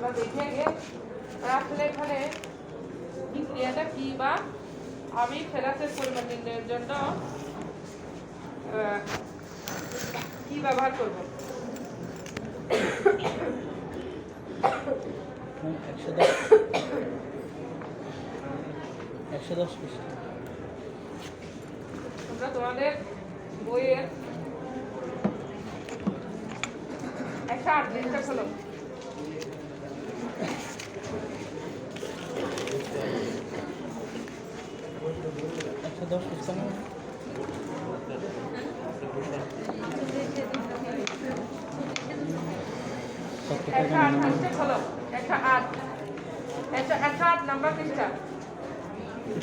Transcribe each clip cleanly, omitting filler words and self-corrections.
আমরা দেখে আগে আসলে এখানে বিক্রিয়াটা কি বা আমি ফেরাসের পরিমাণ নির্ণয়ের জন্য কি ব্যবহার করব। 110 পৃষ্ঠা তোমরা তোমাদের বইয়ের 108 পৃষ্ঠা খোলো। 110 পৃষ্ঠা না?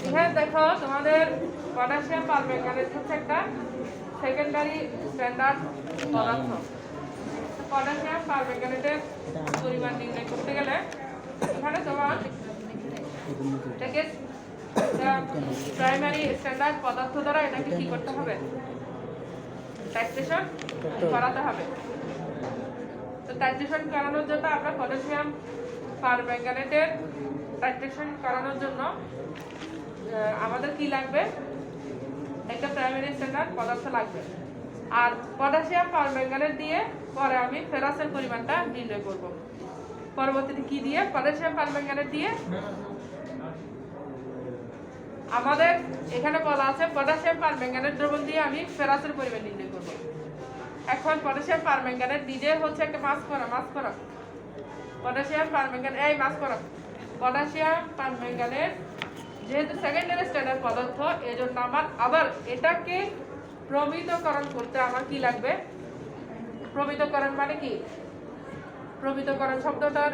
এখানে দেখো তোমাদের পটাশিয়াম পারম্যাঙ্গানেট হচ্ছে একটা সেকেন্ডারি স্ট্যান্ডার্ড পদার্থ। পটাশিয়াম পারম্যাঙ্গানেটের পরিমাণ নির্ণয় করতে গেলে এখানে তোমার এটাকে প্রাইমারি স্ট্যান্ডার্ড পদার্থ দ্বারা এটাকে কি করতে হবে, টাইট্রেশন করাতে হবে। তো টাইট্রেশন করানোর জন্য আমরা পটাশিয়াম পারম্যাঙ্গানেটের টাইট্রেশন করানোর জন্য আমাদের কি লাগবে, একটা প্রাইমারি স্ট্যান্ডার্ড পদার্থ লাগবে। আর পটাশিয়াম পারম্যাঙ্গানেট দিয়ে পরে আমি ফেরাসের পরিমাণটা নির্ণয় করব। পরবর্তীতে কি দিয়ে, পটাশিয়াম পারম্যাঙ্গানেট দিয়ে আমাদের এখানে বলা আছে পটাশিয়াম পারম্যাঙ্গানেট দ্রবণ দিয়ে আমি ফেরাসের পরিমাণ নির্ণয় করব। এখন পটাশিয়াম পারম্যাঙ্গানেট নিজে হচ্ছে একটা মাছ করা পটাশিয়াম পারম্যাঙ্গানেট এই মাছ করা পটাশিয়াম পারম্যাঙ্গানেট যেহেতু সেকেন্ডারি স্ট্যান্ডার্ড পদার্থ, এজন্য আমার আবার এটাকে প্রমিতকরণ করতে আমার কি লাগবে। প্রমিতকরণ মানে কি, প্রমিতকরণ শব্দটার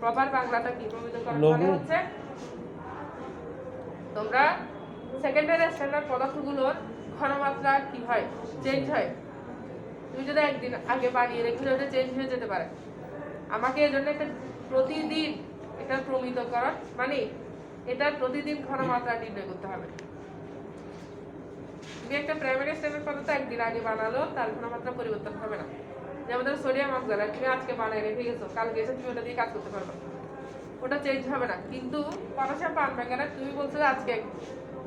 প্রপার বাংলাটা কি? প্রমিতকরণ মানে হচ্ছে তোমরা সেকেন্ডারি স্ট্যান্ডার্ড পদার্থগুলোর ঘনমাত্রা কি হয়, চেঞ্জ হয়। তুমি যদি একদিন আগে বানিয়ে রেখে ওটা চেঞ্জ হয়ে যেতে পারে। আমাকে এই জন্য একটা প্রতিদিন এটা প্রমিতকরণ মানে এটার প্রতিদিন ঘনমাত্রা নির্ণয় করতে হবে। তুমি একটা প্রাইমারি স্ট্যান্ডার্ড পদার্থ একদিন আগে বানালো, তার ঘনমাত্রা পরিবর্তন হবে না। যেমন ধরো সোডিয়াম অক্সাইড তুমি আজকে বানিয়ে রেখে গেছো, কালকে এসে তুমি ওটা দিয়ে কাজ করতে পারবে, ওটা চেঞ্জ হবে না। কিন্তু পটাশিয়াম পারম্যাঙ্গানেট তুমি বলছো যে আজকে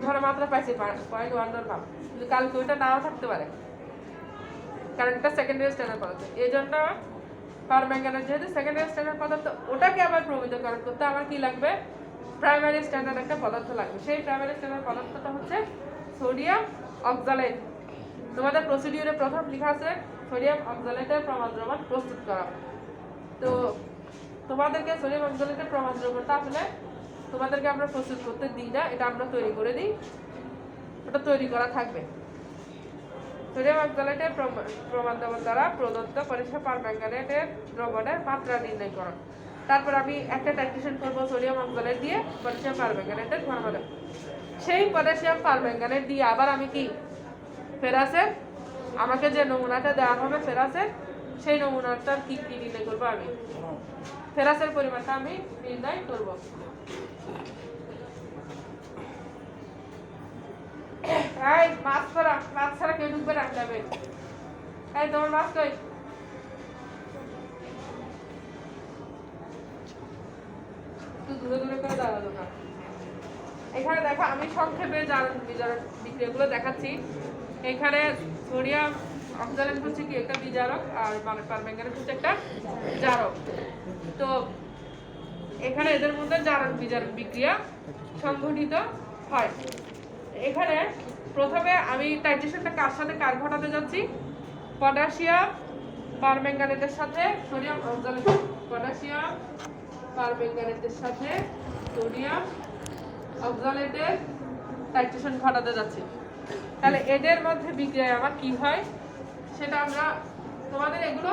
ঘনমাত্রা পাইছে 0.1 পাম, কিন্তু কালকে ওইটা নাও থাকতে পারে, কারণ এটা সেকেন্ডারি স্ট্যান্ডার্ড পদার্থ। এই জন্য পারম্যাঙ্গানেট যেহেতু সেকেন্ডারি স্ট্যান্ডার্ড পদার্থ, ওটাকে আবার প্রমিতকরণ করতে আমার কি লাগবে, প্রাইমারি স্ট্যান্ডার্ড একটা পদার্থ লাগবে। সেই প্রাইমারি স্ট্যান্ডার্ড পদার্থটা হচ্ছে সোডিয়াম অক্সালেট। তোমাদের প্রসিডিউরে প্রথম লেখা আছে সোডিয়াম অক্সালেটের প্রমাণ দ্রবণ প্রস্তুত করা। তো তোমাদেরকে সোডিয়াম অক্সালেটের প্রমাণ দ্রবণটা আসলে তোমাদেরকে আমরা প্রস্তুত করতে দিই না, এটা আমরা তৈরি করে দিই, ওটা তৈরি করা থাকবে। সোডিয়াম অক্সালেটের প্রমাণ দ্রবণ দ্বারা প্রদত্ত পটাশিয়াম পারম্যাঙ্গানেটের দ্রবণের মাত্রা নির্ণয় করো। তারপর আমি একটা টাইট্রেশন করব সোডিয়াম অক্সালেট দিয়ে পটাশিয়াম পারম্যাঙ্গানেটের ঘনমাত্রা। সেই পটাশিয়াম পারম্যাঙ্গানেট দিয়ে আবার আমি কি ফেরাসের, আমাকে যে নমুনাটা দেওয়া হবে ফেরাসের, সেই নমুনাটার কি কি নির্ণয় করবো, আমি ফেরাসের পরিমাণটা আমি নির্ণয় করব। এই মাছ ছাড়া কেউ ঢুকবে না যাবে। এই তোমার মাছ কই? একটু দূরে দূরে করে দাঁড়ালো না। এখানে দেখো আমি সংক্ষেপে জারণ বিজারণ বিক্রিয়াগুলো দেখাচ্ছি। এখানে সোডিয়াম অক্সালেট হচ্ছে কি একটা বিজারক, আর পারম্যাঙ্গানেট হচ্ছে একটা জারক। তো এখানে এদের মধ্যে জারণ বিজারণ বিক্রিয়া সংঘটিত হয়। এখানে প্রথমে আমি টাইট্রেশনটা কার সাথে কার ঘটাতে যাচ্ছি, পটাশিয়াম পারম্যাঙ্গানেটের সাথে সোডিয়াম অক্সালেট, পটাশিয়াম পারম্যাঙ্গানেটের সাথে সোডিয়াম অক্সালেটের টাইট্রেশন ঘটাতে যাচ্ছি। তাহলে এদের মধ্যে বিক্রিয়ায় আমার কি হয় সেটা আমরা তোমাদের এগুলো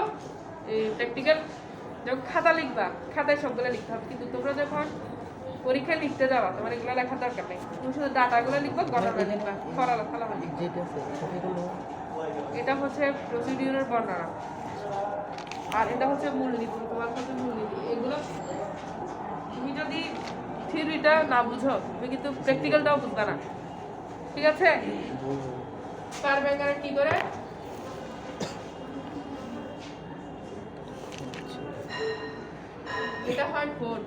প্র্যাকটিক্যাল যখন খাতা লিখবা খাতায় সবগুলো লিখতে হবে, কিন্তু তোমরা যখন পরীক্ষায় লিখতে যাবা তোমার এগুলো লেখার দরকার নেই, তুমি শুধু ডাটাগুলো লিখবা, গণনা লিখবা, ফলাফল লিখবা। এটা হচ্ছে প্রসিডিউরের বর্ণনা, আর এটা হচ্ছে মূলনীতি। তোমার কাছে মূলনীতি এগুলো তুমি যদি থিওরিটা না বুঝো তুমি কিন্তু প্র্যাকটিক্যালটাও বুঝবা না, ঠিক আছে? পারম্যাঙ্গানেট কি করে এটা হয় 4।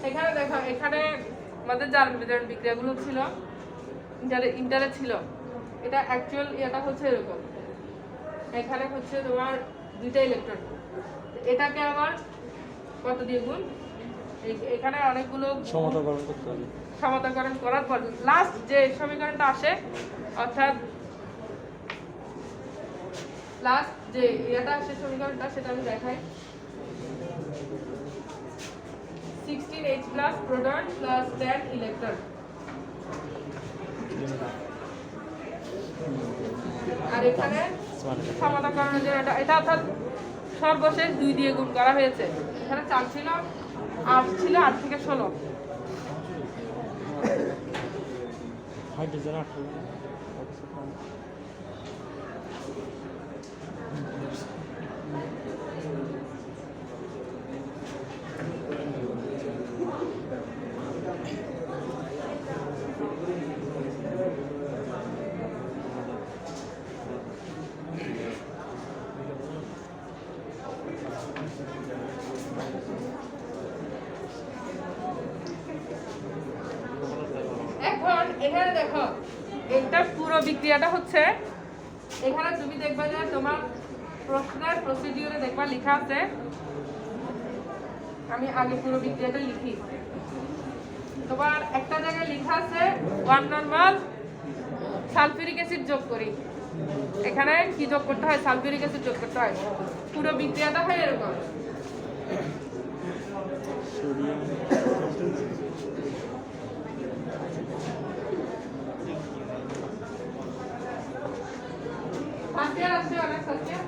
এখানে দেখো, এখানে আমাদের জার্মান বিতরণ বিক্রিয়াগুলো ছিল, ইন্টারে ছিল। এটা অ্যাকচুয়াল এটা হচ্ছে এরকম, এখানে হচ্ছে তোমার 2টা ইলেকট্রন, এটাকে আবার কত দিয়ে গুণ, এখানে অনেকগুলো সমতাকরণ করতে হবে। সমতাকরণ করার পর লাস্ট যে সমীকরণটা আসে, অর্থাৎ লাস্ট যে এটা আসে সমীকরণটা, সেটা আমি দেখাই। 16H plus proton plus 10 electron। আর এখানে সমতাকরণের জন্য এটা অর্থাৎ সর্বশেষ 2 দিয়ে গুণ করা হয়েছে। এখানে 4 ছিল, 8 ছিল, 8 থেকে 16। হাইড্রোজেন 18। এখন এখানে দেখো, এটা পুরো বিক্রিয়াটা হচ্ছে, এখানে তুমি দেখবা যে তোমার প্রশ্নের প্রসিডিউরে দেখবা লেখা আছে, আমি আগে পুরো বিক্রিয়াটা লিখি। তোমার একটা জায়গায় লেখা আছে 1 নরমাল সালফিউরিক অ্যাসিড যোগ করি। এখানে কি যোগ করতে হয়? সালফিউরিক অ্যাসিড যোগ করতে হয়। পুরো বিক্রিয়াটা হয় এরকম। সালফিয়ার আছে অনেক সালফিয়ার।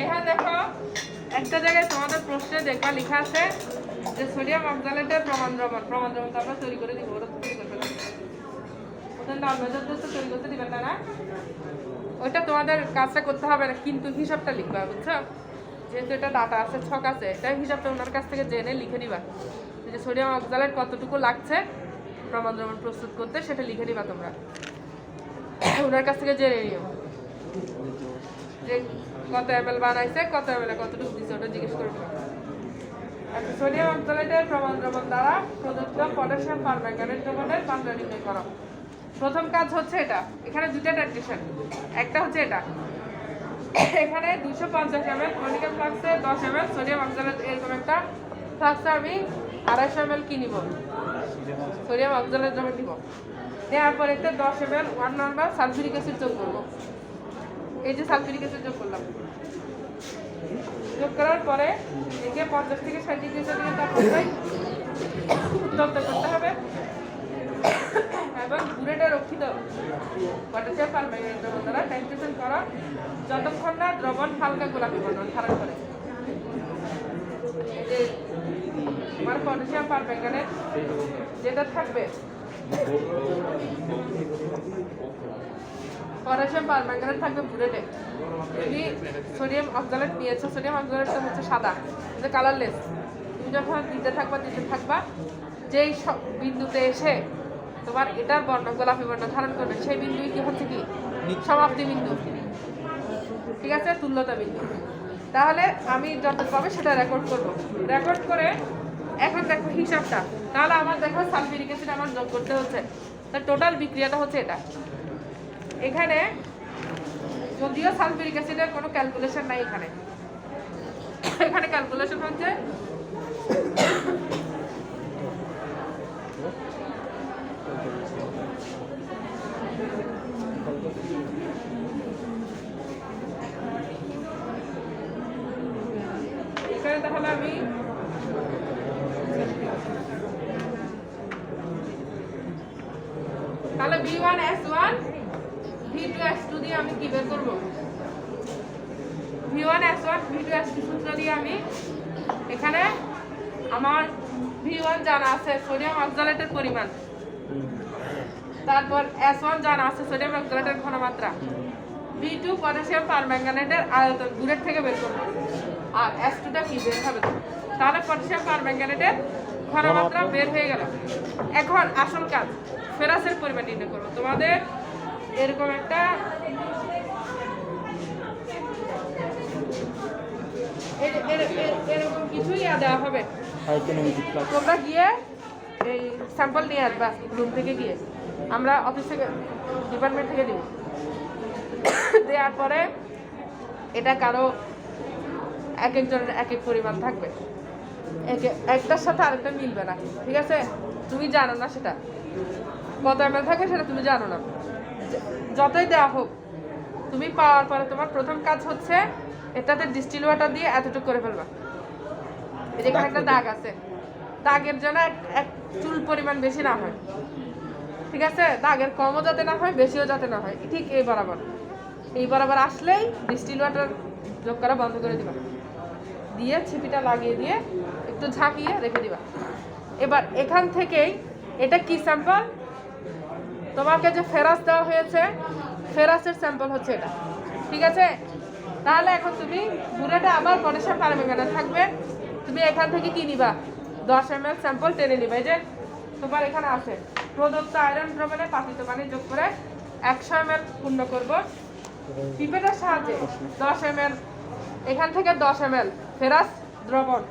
এখানে দেখো, একটা জায়গায় তোমাদের প্রশ্নে দেখবা লেখা আছে যে সোডিয়াম অক্সালেটের প্রমাণ দ্রবণ তো আমরা তৈরি করে দিব। ওটা তৈরি করতে হবে, ওটা নর্মাল তো তৈরি করতে দিবেন না, ওইটা তোমাদের কাজটা করতে হবে না, কিন্তু হিসাবটা লিখবা, বুঝছো? যেহেতু এটা ডাটা আছে, ছক আছে, এটা হিসাবটা ওনার কাছ থেকে জেনে লিখে নিবা যে সোডিয়াম অক্সালেট কতটুকু লাগছে প্রমাণ দ্রবণ প্রস্তুত করতে, সেটা লিখে নিবা তোমরা, ওনার কাছ থেকে জেনে নিও যে কত ml বানাইছে, কত ml কতটুকু দিছে, ওটা জিজ্ঞেস করবে। আচ্ছা, সোডিয়াম অক্সালেটের প্রমাণ দ্রবণ দ্বারা প্রদত্ত পটাশিয়াম পারম্যাঙ্গানেট দ্রবণের মাত্রা নির্ণয় করো। প্রথম কাজ হচ্ছে এটা, এখানে 2টা টাইট্রেশন, একটা হচ্ছে এটা, এখানে 250 ml ক্রনিক্যাল ফ্লাক্সে 10 ml সোডিয়াম অক্সালেট, এরকম একটা ফ্লাক্সে আমি 250 ml কি নিব, সোডিয়াম অক্সালেট দ্রবণ নিব। নেওয়ার পর এতে 10 ml 1 নরমাল সালফিউরিক অ্যাসিড যোগ করব। এই যে সালফিউরিক অ্যাসিড যোগ করলাম, যোগ করার পরে একে 50 থেকে 60 ডিগ্রি সেলসিয়াস তাপমাত্রায় উত্তপ্ত করতে হবে এবং বুলেটে রক্ষিত পটাশিয়াম পারম্যাঙ্গানেট দ্রবণ দ্বারা টাইট্রেশন করা যতক্ষণ না দ্রবণ হালকা গোলাপি বর্ণ ধারণ করে। এই যে আমার পটাশিয়াম পারম্যাঙ্গানেট যেটা থাকবে, পটাশিয়াম পারম্যাঙ্গানেট থাকবে বুলেটে। তুমি সোডিয়াম অক্সালেট নিয়েছো, সোডিয়াম অক্সালেটটা হচ্ছে সাদা, এটা কালারলেস। তুমি যখন দিতে থাকবা যেই বিন্দুতে এসে তোমার এটার বর্ণ গোলাপি বর্ণ ধারণ করবে, সেই বিন্দুই কি হচ্ছে কি সমাপ্তি বিন্দু, ঠিক আছে, তুল্যতা বিন্দু। তাহলে আমি যত পাবে সেটা রেকর্ড করব, রেকর্ড করে এখন দেখো হিসাবটা, তাহলে আমার দেখো সালফিউরিক অ্যাসিড আমার যোগ করতে হচ্ছে, তার টোটাল বিক্রিয়াটা হচ্ছে এটা। এখানে যদিও সালফিউরিক অ্যাসিডের কোনো ক্যালকুলেশন নাই, এখানে ক্যালকুলেশন হচ্ছে এখানে, তাহলে আমি V1S1 V2S2 দিয়ে আমি কি বের করব? V1S1 V2S2 সূত্র দিয়ে আমি এখানে আমার V1 জানা আছে সোডিয়াম অক্সালেটের পরিমাণ, তারপর S1 জানা আছে সোডিয়াম অক্সালেটের ঘনমাত্রা, V2 পটাশিয়াম পারম্যাঙ্গানেটের আয়তন দূরের থেকে বের করব, আর S2টা কি বের হবে। তাহলে পটাশিয়াম পারম্যাঙ্গানেটের ঘনমাত্রা বের হয়ে গেল। এখন আসল কাজ ফেরাসের পরিমাণ নির্ণয় করব। তোমাদের এরকম একটা এরকম কিছুই দেওয়া হবে, তোমরা গিয়ে এই স্যাম্পল নিয়ে আসবা রুম থেকে গিয়ে, আমরা অফিস থেকে ডিপার্টমেন্ট থেকে দিব। দেওয়ার পরে এটা কারো এক একজনের এক এক পরিমাণ থাকবে, একটার সাথে আরেকটা মিলবে না, ঠিক আছে? তুমি জানো না সেটা কত এমএল থাকে, সেটা তুমি জানো না। যতই দেওয়া হোক, তুমি পাওয়ার পরে তোমার প্রথম কাজ হচ্ছে এটাতে ডিস্টিল ওয়াটার দিয়ে এতটুকু করে ফেলবা। এখানে একটা দাগ আছে, দাগের জন্য এক চুল পরিমাণ বেশি না হয়, ঠিক আছে? দাগের কমও যাতে না হয়, বেশিও যাতে না হয়, ঠিক এই বরাবর আসলেই ডিস্টিল ওয়াটার যোগ করা বন্ধ করে দিবা, দিয়ে ছিপিটা লাগিয়ে দিয়ে একটু ঝাঁকিয়ে রেখে দিবা। এবার এখান থেকেই এটা কি স্যাম্পল, তোমাকে যে ফেরাস দেওয়া হয়েছে ফেরাসের স্যাম্পল হচ্ছে এটা, ঠিক আছে? তাহলে এখন তুমি পুরোটা আবার পটাশিয়াম পারম্যাঙ্গানেট থাকবে, তুমি এখান থেকে কি নিবা? 10 ml স্যাম্পল টেনে নিবা। এই যে তোমার এখানে আছে প্রদত্ত আয়রন দ্রবণে পাতিত পানি যোগ করে 100 ml পূর্ণ করব পিপেটের সাহায্যে। 10 ml এখান থেকে 10 ml ফেরাস দ্রবণ,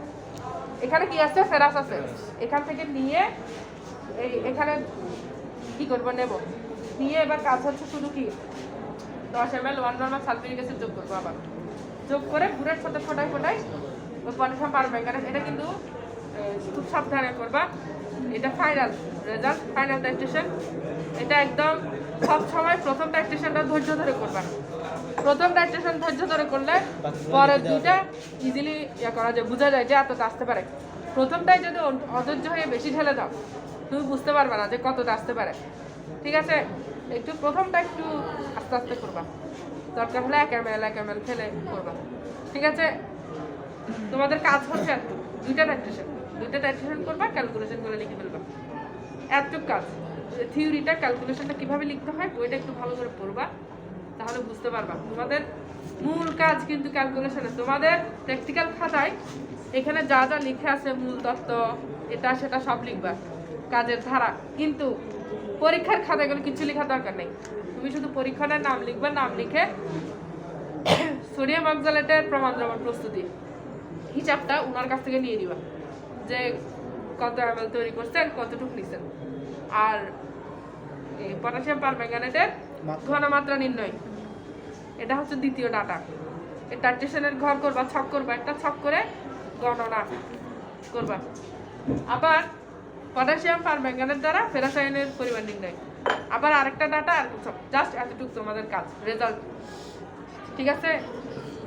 এখানে কি আছে? ফেরাস আছে। এখান থেকে নিয়ে এখানে কি করব? নেব, নিয়ে এবার কাজ হচ্ছে শুধু কি 10 ml 1 নরমাল সালফিউরিক অ্যাসিড যোগ করবো, আবার যোগ করে বুড়ের সাথে ফোটাই ওই পটাশিয়াম পারম্যাঙ্গানেট। এটা কিন্তু খুব সাবধানে করবা, এটা ফাইনাল রেজাল্ট, ফাইনাল টাইট্রেশন। এটা একদম সব সময় প্রথম টাইট্রেশনটা ধৈর্য ধরে করবা। প্রথম টাইট্রেশন ধৈর্য ধরে করলে পরের দুইটা ইজিলি করা যায়, বোঝা যায় যে এতটা আসতে পারে। প্রথমটাই যদি অধৈর্য হয়ে বেশি ঢেলে দাও, তুমি বুঝতে পারবে না যে কতটা আসতে পারে, ঠিক আছে? একটু প্রথমটা একটু আস্তে আস্তে করবা, দরকার হলে 1 ml ফেলে করবা, ঠিক আছে? তোমাদের কাজ হচ্ছে একটু দুইটা টাইট্রেশন করবা, ক্যালকুলেশন করে লিখে ফেলবা, এতটুকু কাজ। থিওরিটা ক্যালকুলেশনটা কিভাবে লিখতে হয় ওইটা একটু ভালো করে পড়বা, তাহলে বুঝতে পারবা। তোমাদের মূল কাজ কিন্তু ক্যালকুলেশনে। তোমাদের প্র্যাকটিক্যাল খাতায় এখানে যা যা লিখে আছে মূল তত্ত্ব এটা সেটা সব লিখবা, কাজের ধারা, কিন্তু পরীক্ষার খাতায় কোনো কিছু লেখার দরকার নেই। তুমি শুধু পরীক্ষণের নাম লিখবা, নাম লিখে সোডিয়াম অক্সালেটের প্রমাণ দ্রবণ প্রস্তুতি হিসাবটা ওনার কাছ থেকে নিয়ে নিবা, যে কত ml তৈরি করছেন, কতটুকু নিছেন। আর পটাশিয়াম পারম্যাঙ্গানেটের ঘনমাত্রা নির্ণয়, এটা হচ্ছে দ্বিতীয় ডাটা। এই টাইট্রেশনের ঘর করবা, ছক করবা, একটা ছক করে গণনা করবা। আবার পটাশিয়াম পারম্যাঙ্গানেট দ্বারা ফেরাস আয়নের পরিমাণ নির্ণয়, আবার আরেকটা ডাটা, আর জাস্ট এতটুকু তোমাদের কাজ, রেজাল্ট, ঠিক আছে?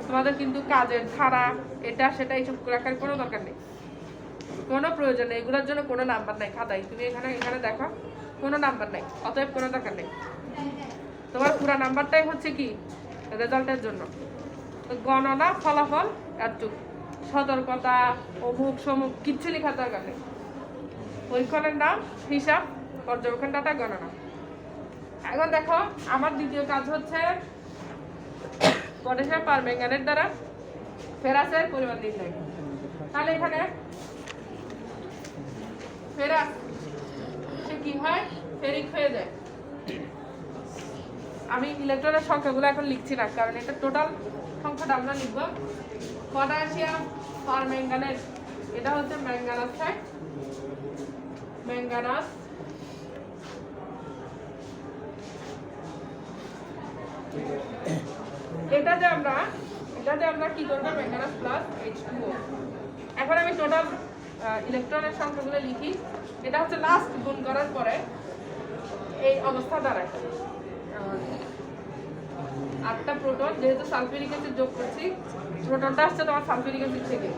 তোমাদের কিন্তু কাজের ধারা এটা সেটা এইসব রাখার কোনো দরকার নেই, কোনো প্রয়োজন নেই, এগুলোর জন্য কোনো নাম্বার নাই খাতায়। তুমি এখানে দেখো কোনো নাম্বার নাই, অতএব কোনো দরকার নেই। তোমার পুরো নাম্বারটাই হচ্ছে কি রেজাল্টের জন্য। গণনা, ফলাফল, এতটুকু, সতর্কতা, অমুক সমুক কিচ্ছু লেখার দরকার নেই। পরীক্ষণের নাম, হিসাব, পর্যবেক্ষণ, ডাটা, গণনা। এখন দেখো আমার দ্বিতীয় কাজ হচ্ছে পটাশিয়াম পারম্যাঙ্গানেট দ্বারা ফেরাসের পরিমাণ নির্ণয়। তাহলে এখানে ফেরাস সে কি হয়? ফেরিক হয়ে যায়। আমি ইলেকট্রনের সংখ্যাগুলো এখন লিখছি না, কারণ এটা টোটাল সংখ্যাটা আমরা লিখব। পটাশিয়াম পারম্যাঙ্গানেট, এটা হচ্ছে ম্যাঙ্গানাস, ম্যাঙ্গানাস, এটাতে আমরা কি করবো? Manganous plus H2O। এখন আমি টোটাল ইলেকট্রনের সংখ্যাগুলো লিখি। এটা হচ্ছে লাস্ট গুণ করার পরে এই অবস্থা দাঁড়ায় 8টা প্রোটন, যেহেতু সালফিউরিক অ্যাসিড যোগ করছি, প্রোটনটা আসছে তোমার সালফিউরিক অ্যাসিড থেকে,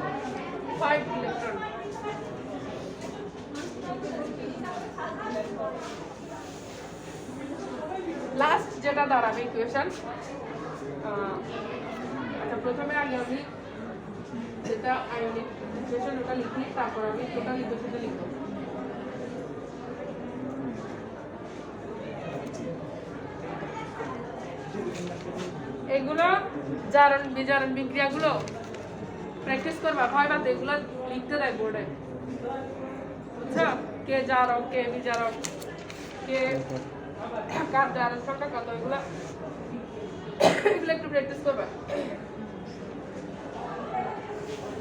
5 ইলেকট্রন। লাস্ট যেটা দাঁড়াবে ইকুয়েশন, আচ্ছা প্রথমে আগে আমি যেটা আয়নিক ইকুয়েশন ওটা লিখি, তারপর আমি টোটাল ইকুয়েশনটা লিখব। এগুলো জারণ বিজারণ বিক্রিয়াগুলো প্র্যাকটিস করবা, ভয় বাদ এগুলো লিখতে দেয় বোর্ডে, বুঝছো? কে জারণ, কে বিজারণ, কে কার জারণ সংখ্যা কত, এগুলো একটু প্র্যাকটিস করবা।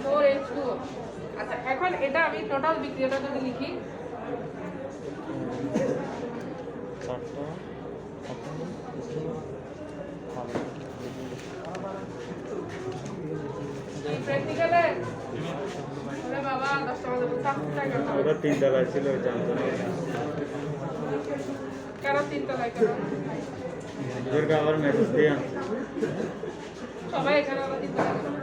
4H2O। আচ্ছা এখন এটা আমি টোটাল বিক্রিয়াটা যদি লিখি, প্র্যাকটিক্যালে ওরে বাবা 10 টাকা দেবো, 7 টাকা ওটা 3 তলায় ছিল, জানতো না। কেন 3 তলায় কেন? দুর্গা আবার মেসেজ দিয়ে আনছে। সবাই এখানে আবার 3 তলায় কেন?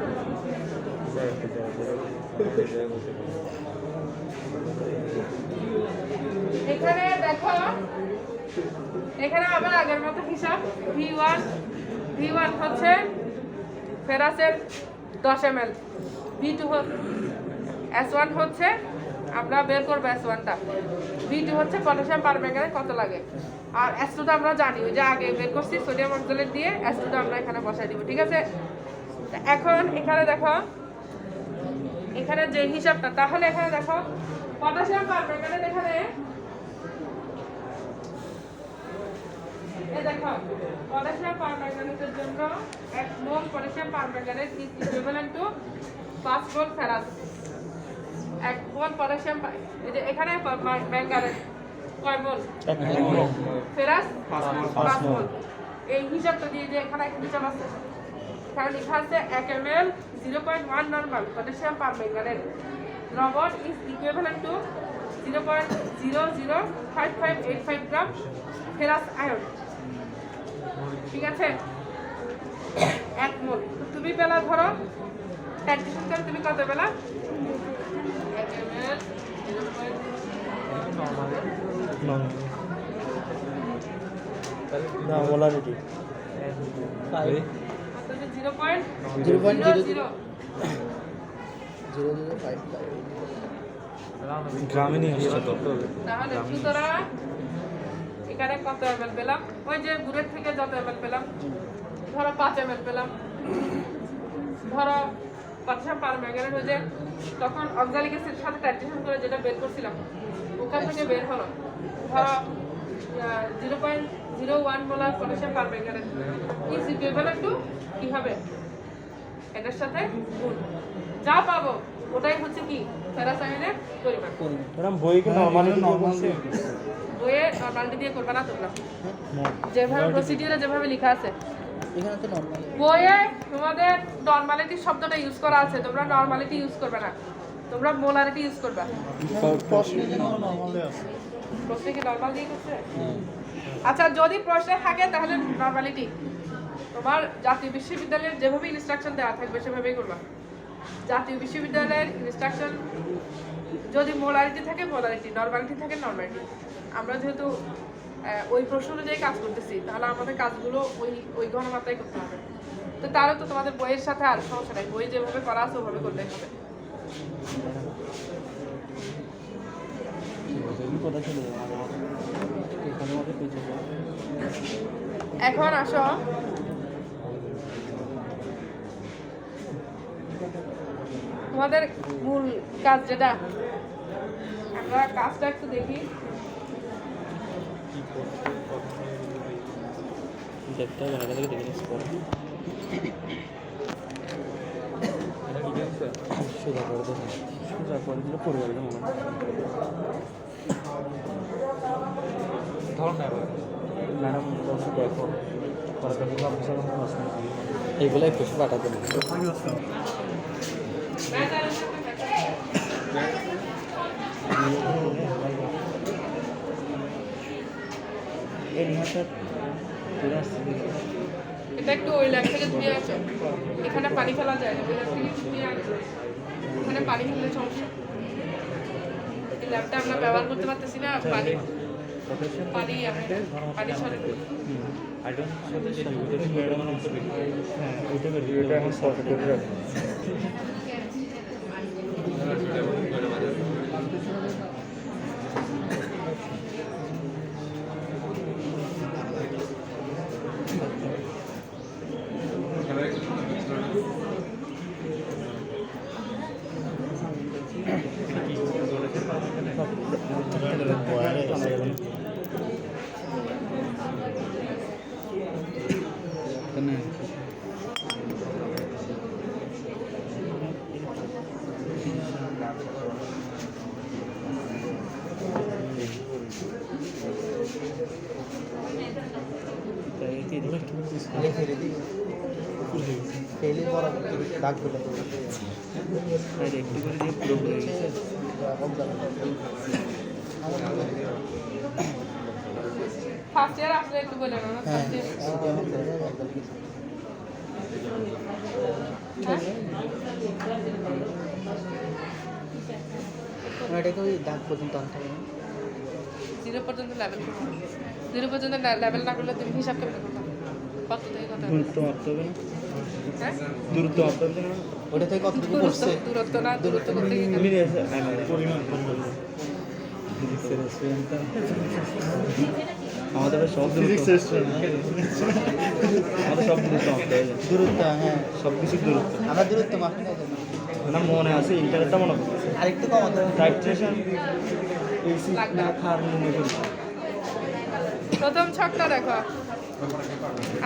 এখানে দেখো, এখানে আবার আগের মতো হিসাব। V1 হচ্ছে ফেরাসের 10 ml, V2 S1 হচ্ছে আমরা বের করবো S1টা, V2 হচ্ছে পটাশিয়াম পারম্যাঙ্গানেট কত লাগে, আর S2 তো আমরা জানি ওই যে আগে বের করছি সোডিয়াম অক্সালেট দিয়ে, S2টা আমরা এখানে বসাই দিব, ঠিক আছে? এখন এখানে দেখো, এখানে যে হিসাবটা, তাহলে এখানে দেখো পটাশিয়াম পারম্যাঙ্গানেট, এখানে এই দেখো পটাশিয়াম পারম্যাঙ্গানেটের জন্য 1 মোল potassium permanganate is equivalent to 5 mole ferrous. 1 mole potassium, এই যে এখানে ম্যাঙ্গানেট কয় মোল? 1 মোল। ফেরাস 5 মোল। এই হিসাবটা দিয়ে যে এখানে একটা হিসাব আছে, এখানে লেখা আছে 1 ml 0.1 নরমাল পটাশিয়াম পারম্যাঙ্গানেট দ্রবণ is equivalent to 0.005585 gram ferrous ion, ঠিক আছে? 1 মোল। তুমি পেলা ধরো ট্যাক্সেশন করে তুমি কত পেলা? 1 ml 0.00 না মোলারিটি 5 গ্রামে নিয়ে আসছে তো। তাহলে সুতরাং এখানে কত ml পেলাম? ওই যে গুড়ের থেকে যত ml পেলাম, ধরো 5 ml পেলাম, ধরো পটাশিয়াম পারম্যাঙ্গানেট হয়ে যে তখন অক্সালিক অ্যাসিডের সাথে ট্রানজিশন করে যেটা বের করছিলাম ওখান থেকে বের হলো, ধরো 0.01 molar potassium permanganate is equivalent to কি হবে? এটার সাথে গুণ যা পাবো ওটাই হচ্ছে কি ফেরাস আয়নের পরিমাণ। ম্যাডাম বই কি নরমালিটি বলছে? বইয়ে নরমালিটি দিয়ে করবে না তোমরা, যেভাবে প্রসিডিউরে যেভাবে লেখা আছে এখানে তো নরমাল। বইয়ে তোমাদের নরমালিটি শব্দটা ইউজ করা আছে, তোমরা নরমালিটি ইউজ করবে না, তোমরা মোলারিটি ইউজ করবে। প্রশ্নে কিন্তু নরমাল আছে। প্রশ্নে কি নরমাল দিয়ে করছে? আচ্ছা যদি প্রশ্নে থাকে তাহলে নরমালিটি তোমার জাতীয় বিশ্ববিদ্যালয়ের যেভাবে ইনস্ট্রাকশন দেওয়া থাকবে সেভাবেই করবা। জাতীয় বিশ্ববিদ্যালয়ের ইনস্ট্রাকশন যদি মোলারিটি থাকে মোলারিটি, নরমালিটি থাকে নরমালিটি। আমরা যেহেতু ওই প্রশ্ন অনুযায়ী কাজ করতেছি তাহলে আমাদের কাজগুলো ওই ঘনমাত্রায় করতে হবে। তো তারও তো তোমাদের বইয়ের সাথে আর সমস্যা নাই, বই যেভাবে করা আছে ওভাবে করলেই হবে। এখন আসো তোমাদের মূল কাজ যেটা, আমরা কাজটা একটু দেখি। দেখতে হবে না, দেখে দেখে স্কোর সোজা করে দেবো, সোজা করে দিলে পরিবার দেবো ম্যাডাম দেখো এইগুলো একটু পাঠাতে না। এটা একটু ওই ল্যাব থেকে ধুয়ে আসো, এখানে পানি ফেলা যায় না, ওই ল্যাব থেকে ধুয়ে আসো, এখানে পানি ফেললে সমস্যা। এই ল্যাবটা আমরা ব্যবহার করতে পারতেছি না, পানি পানি পানি সরে হ্যাঁ ওইটা বের এটা এখন সলভ করে রাখি পেলে পর দাগ দিলে একটু করে দিয়ে পুরো হয়ে গেছে ফার্স্ট ইয়ার আসলে একটু বলে না ফার্স্ট ইয়ার এটাকে ওই দাগ পর্যন্ত আনতে হবে 0 পর্যন্ত লেভেল 0 পর্যন্ত লেভেল না করলে তুমি হিসাব কেমনে করবে কত থেকে কত দূরত্ব মাপতে হবে না হ্যাঁ দূরত্ব মাপতে হবে না ওটা থেকে কতটুকু পড়ছে দূরত্ব না দূরত্ব করতে গিয়ে মিলে আছে পরিমাণ ফিজিক্সের স্টুডেন্ট আমাদের সব ফিজিক্সের স্টুডেন্ট আমাদের সব দূরত্ব মাপতে হবে দূরত্ব হ্যাঁ সব কিছু দূরত্ব আমরা দূরত্ব মাপতে না মনে আছে ইন্টারনেটটা মনে করতেছে আরেকটু কমাতে হবে টাইট্রেশন এসি না খার মনে করি প্রথম ছকটা দেখো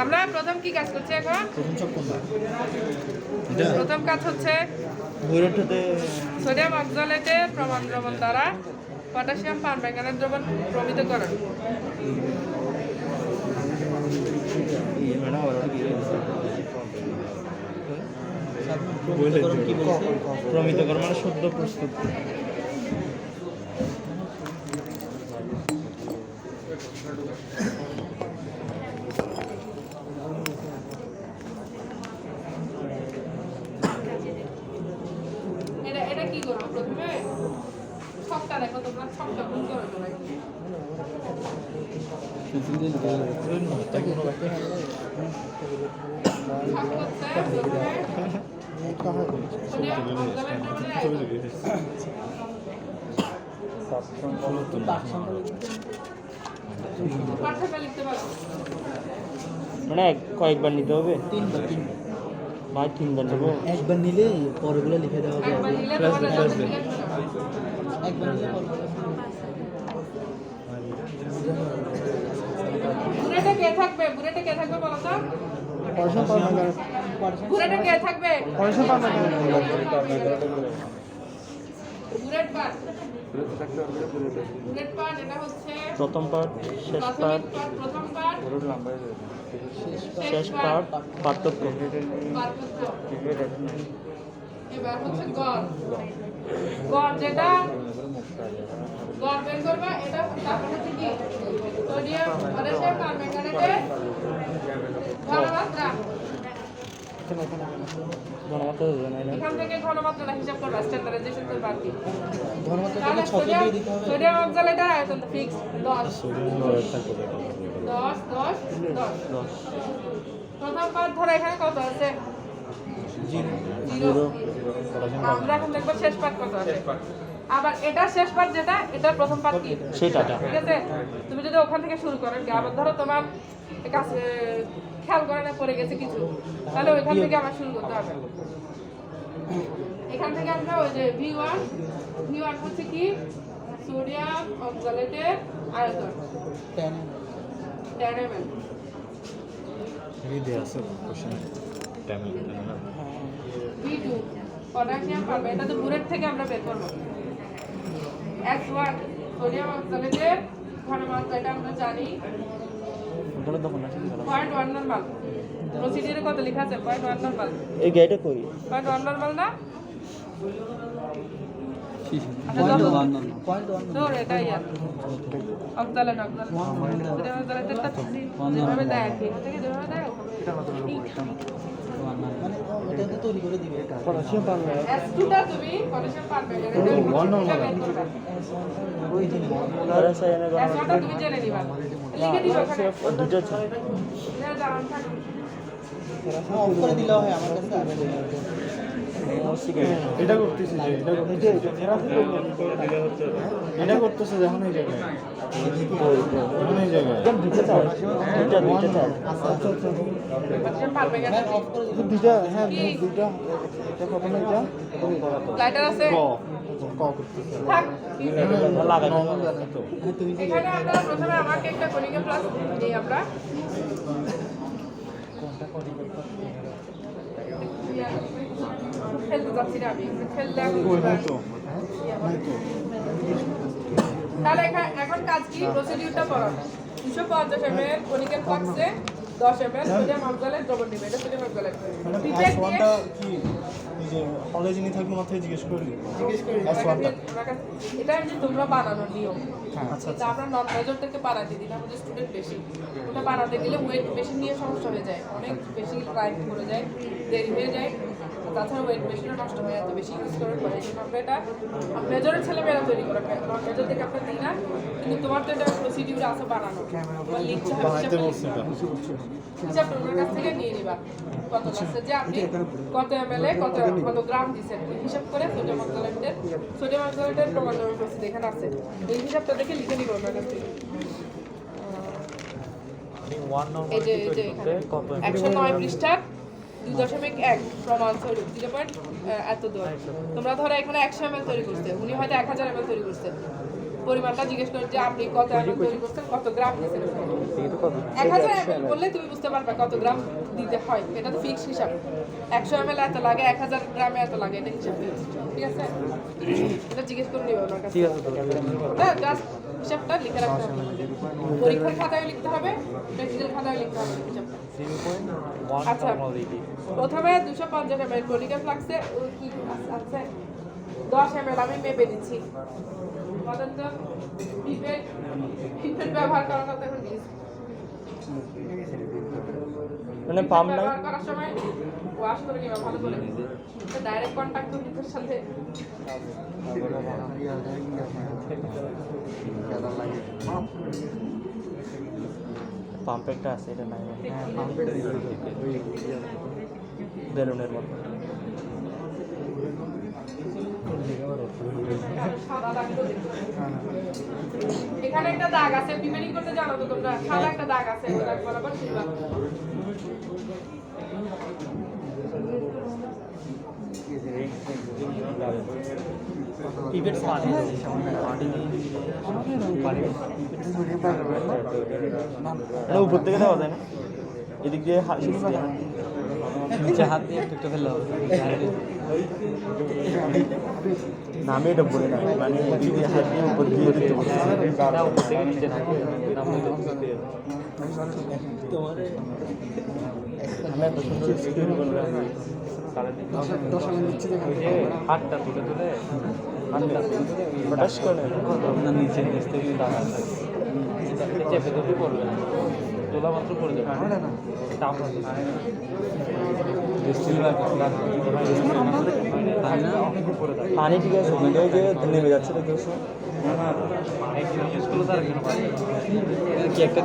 আমরা প্রথম কি কাজ করছি এখন প্রথম ছক কোনটা প্রথম কাজ হচ্ছে ভৈরবটাতে সোডিয়াম অক্সালেটে প্রমাণ দ্রবণ দ্বারা পটাশিয়াম পারম্যাঙ্গানেট দ্রবণ প্রমিতকরণ ম্যাডাম ওরা কি প্রমিতকরণ মানে শুদ্ধ প্রস্তুত এটা কি করবো প্রথমে ছকটা দেখো তোমরা ছকটা ভুল করো সবাই ছক হচ্ছে প্রথমে সোডিয়াম অক্সালেট দ্রবণে পাঠ্যটা লিখতে পারো মানে কয়েকবার নিতে হবে ভাই তিনবার নেবো একবার নিলে পরেগুলো লিখে দেওয়া হবে একবার নিলে তোমাদের কাছে একবার নিলে বুড়েটা কে থাকবে বলো তো বুড়েটা কে থাকবে বুড়েট পার্ট এটা হচ্ছে প্রথম পার্ট শেষ পার্ট প্রথম পার্ট শেষ পার্ট পার্থক্য এবার হচ্ছে গড় যেটা গড় বের করবা এটা তারপর হচ্ছে কি সোডিয়াম পটাশিয়াম পারম্যাঙ্গানেটের ঘনমাত্রা ঘনমাত্রা দেবে না এখান থেকে ঘনমাত্রাটা হিসাব করবা স্ট্যান্ডার্ডাইজেশন করবা আর কি ঘনমাত্রা তাহলে সোডিয়াম অক্সালেটের আয়তন ফিক্স 10 প্রথম পার্ট ধরো এখানে কত আছে 0 আমরা এখন দেখবো শেষ পার্ট কত আছে আবার এটা শেষ পার্ট যেটা এটা প্রথম পার্ট কি সেটা ঠিক আছে তুমি যদি ওখান থেকে শুরু করো আবার ধরো তোমার কাছে খেয়াল করে না পড়ে গেছে কিছু তাহলে ওইখান থেকে আমার শুরু করতে হবে এখান থেকে আমরা ওই যে V1 হচ্ছে কি সোডিয়াম অক্সালেটের আয়তন 10 ml V2 পটাশিয়াম পারবে এটা তো বুলেট থেকে আমরা বের করব S1 সোডিয়াম অক্সালেটের ঘনমাত্রা এটা আমরা জানি 0.1 নরমাল প্রসিডিউরে কত লেখা আছে 0.1 নরমাল এই গাইডটা করি 0.1 নরমাল না তোর এটাই আর অক্সালেট সোডিয়াম অক্সালেটেরটা যেভাবে দেয় আর কি থেকে যেভাবে দেয় পটাশিয়াম পারবে S2টা তুমি পটাশিয়াম পারবে না। এটা S1টা তুমি জেনে নিবা। লিখে দিবা ওখানে। দুটো আছে না জানান থাকবে। অফ করে দিলে হয় আমার কাছে এটা করতেছে যে এটা করতেছে যখন এই জায়গায় এখন এই জায়গায় পটাশিয়াম পারবে না। দুইটা হ্যাঁ দুইটা এটা কত না এটা লাইটার আছে? ক করতেছে থাক। লাগাই এখানে আমরা প্রথমে আমাকে একটা কনিকা প্লাস নেই আমরা। খেলতে যাচ্ছি না আমি। খেললে তাহলে এখন কাজ কি? প্রসিডিউরটা পড়ো। 250 ml কনিক্যাল ফ্লাক্সে 10 ml সোডিয়াম অক্সালেট দ্রবণ নেবে। এটা সোডিয়াম অক্সালেট। পিপেট দিয়ে হলে যিনি থাকবে মাথায় জিজ্ঞেস করলি এটা যে তোমরা বানানোর নিয়ম। আচ্ছা এটা আমরা নন মেজর থেকে বানাতে দিই না, আমাদের স্টুডেন্ট বেশি। ওটা বানাতে গেলে ওয়েট বেশি নিয়ে সমস্যা হয়ে যায়, অনেক বেশি টাইম পড়ে যায়, দেরি হয়ে যায়। তাছাড়া ওয়েট মেশিনও নষ্ট হয় এত বেশি ইউজ করার পরে। এই জন্য আমরা এটা মেজরের ছেলেমেয়েরা তৈরি করে, নন মেজর থেকে আমরা দিই না। কিন্তু তোমার তো এটা প্রসিডিউর আছে বানানো, তোমার লিখতে হবে, হিসাবটা ওনার কাছ থেকে নিয়ে নিবা। কত লাগছে যে আপনি কত ml কত গ্রাম দিচ্ছেন হিসাব করে সোডিয়াম অক্সালেটের প্রমাণ প্রস্তুত এখানে আছে। এই হিসাবটা দেখে লিখে নিব ওনার কাছ থেকে। এই যে 109 পৃষ্ঠার 2.1 প্রমাণ স্বরূপ 0. এত দূর। তোমরা ধরো এখানে 100 ml তৈরি করতে, উনি হয়তো 1000 ml তৈরি করছেন। পরিমাণটা জিজ্ঞেস করে যে আপনি কত ml তৈরি করছেন, কত গ্রাম দিচ্ছেন। 1000 ml বললে তুমি বুঝতে পারবে কত গ্রাম দিতে হয়। এটা তো ফিক্সড হিসাব। 100 ml এত লাগে, 1000 গ্রামে এত লাগে, এটা হিসাব ফিক্সড। ঠিক আছে? এটা জিজ্ঞেস করে নিবে ওনার কাছে। হ্যাঁ, জাস্ট হিসাবটা লিখে রাখতে হবে। পরীক্ষার খাতায় লিখতে হবে, প্র্যাকটিক্যাল খাতায় লিখতে হবে হিসাবটা। আচ্ছা, প্রথমে 250 ml কনিক্যাল ফ্লাক্সে কি আছে 10 ml আমি মেপে দিচ্ছি। বলেন তো পিপেট ব্যবহার করার কথা এখন দিস। মানে পাম্প নাই ব্যবহার করার সময় ওয়াশ করে নিবা ভালো করে। ডাইরেক্ট কন্টাক্ট তো সাথে পাম্প একটা আছে, এটা নাই বেলুনের মতো। সাদা দাগ তো দেখো। এখানে একটা দাগ আছে, পিপেটিং করতে জানো তো তোমরা, সাদা একটা দাগ আছে, ওই দাগ বরাবর ছিলবা। পিপেট পানি এটা উপর থেকে দেওয়া যায় না, এদিক দিয়ে নিচে হাত দিয়ে একটু ফেললে হবে। নামে এটা বলে না, মানে এদিক দিয়ে হাত দিয়ে উপর দিয়ে দিতে হবে। আমি এত সুন্দর স্ক্রিন করলাম, হাতটা তুলে তুলে হঠাৎ করে নিচে নিচ থেকে দাঁড়া চেপে তুলে পড়বে, তোলা মাত্র পড়ে যাবে। পানি ঠিক আছে, যে নেমে যাচ্ছে দেখছো কি একটা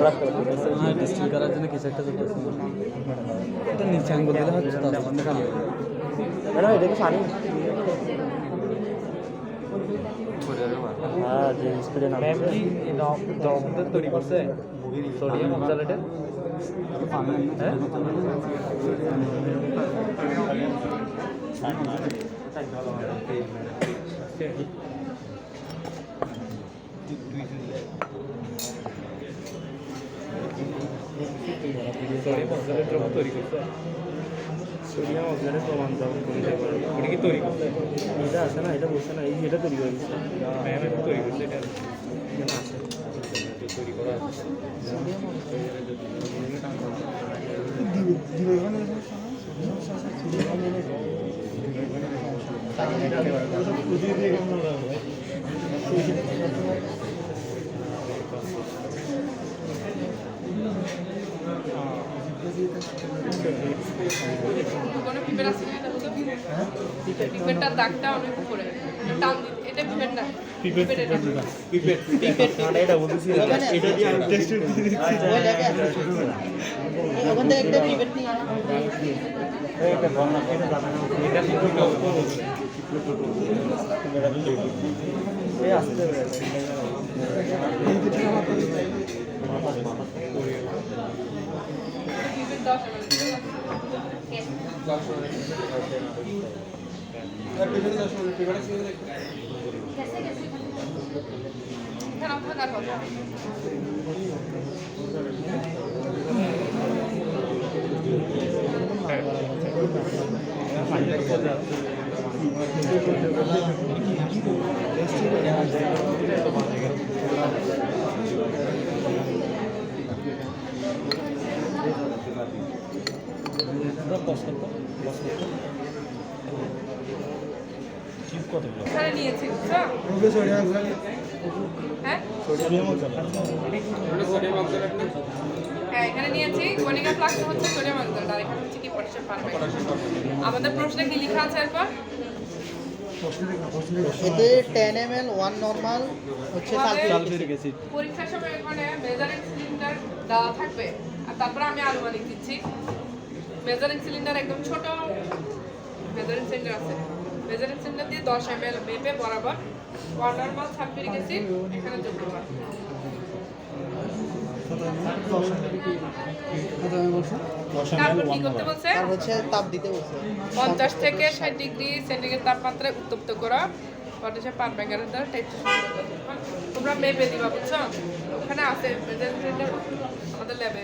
রাখতে হবে, ডিস্টিল করার জন্য কিছু একটা এটা নিচে আঙ্গুল দিলে হচ্ছে ম্যাডাম, এটা কি পানি? হ্যাঁ, যে স্পিডে নাম তৈরি করছে সোডিয়াম অক্সালেটের। হ্যাঁ, সোডিয়াম অক্সাইডের প্রমাণ ওটা কি তৈরি করছে? এটা আছে না, এটা বলছে না, এই এটা তৈরি করে দিচ্ছে, তৈরি করছে এটা আছে তৈরি করা আছে। কোনো পিপের আছে কিনা দেখো তো। পিপেরটার দাগটা অনেক উপরে। টান দিতে এটা পিপের না। পিপের এটা। এটা বলতেছি এটা দিয়ে আমি টেস্ট করতে দিচ্ছি ওই লাগে ওখান থেকে একটা পিভেট নিয়ে আয়। এটা বল না এটা যাবে না এটা পিপেটা এই আসতে পিপের 10 এখানে থাকার কথা। এখানে নিয়েছি বুঝছো? হ্যাঁ হ্যাঁ এখানে নিয়েছি কণিকা প্লাক্স হচ্ছে সোডিয়াম অক্সাইড আর এখানে হচ্ছে কি পটাশিয়াম পারম্যাঙ্গানেট। আমাদের প্রশ্নে কি লেখা আছে এরপর? এতে 10 ml 1 নরমাল হচ্ছে সালফিউরিক অ্যাসিড। পরীক্ষার সময় এখানে মেজারিং সিলিন্ডার দেওয়া থাকবে আর তারপরে আমি আনুমানিক দিচ্ছি। মেজারিং সিলিন্ডার একদম ছোট মেজারিং সিলিন্ডার আছে। মেজারিং সিলিন্ডার দিয়ে 10 ml মেপে বরাবর 1 নরমাল সালফিউরিক অ্যাসিড এখানে যোগ করবা। তারপর কি করতে বলছে? আর হচ্ছে তাপ দিতে বলছে 50 থেকে 60 ডিগ্রি সেন্টিগ্রেড তাপমাত্রায় উত্তপ্ত করা পটাশিয়াম পারম্যাঙ্গানেট দ্বারা টাইট্রেশন করতে। তোমরা মেপে দিবা বুঝছো? ওখানে আছে মেজারিং সিলিন্ডার আমাদের ল্যাবে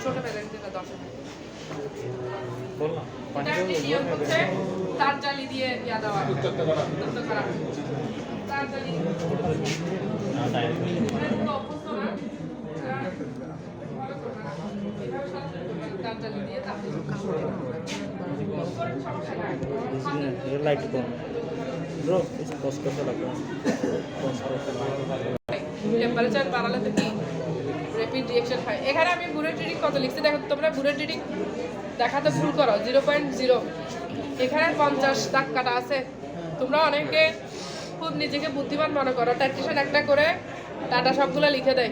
ছোট মেজারিং সিলিন্ডার 10 বললাম এটা একটি নিয়ম হচ্ছে তার জালি দিয়ে ইয়া দেওয়া উত্তপ্ত করা তার জালি অভ্যস্ত না তার জালি দিয়ে তাপ লাইট কম ব্রো इस पॉज करके लगा पॉज करके টেম্পারেচার বাড়ালে তো কি র্যাপিড রিঅ্যাকশন হয়। এখানে আমি বুলেট রিডিং কত লিখছি দেখো তোমরা বুলেট রিডিং দেখাতে ভুল করো 0.0 এখানে 50 দাগ কাটা আছে। তোমরা অনেকে খুব নিজেকে বুদ্ধিমান মনে করো টাইট্রেশন একটা করে টাটা সবগুলো লিখে দেয়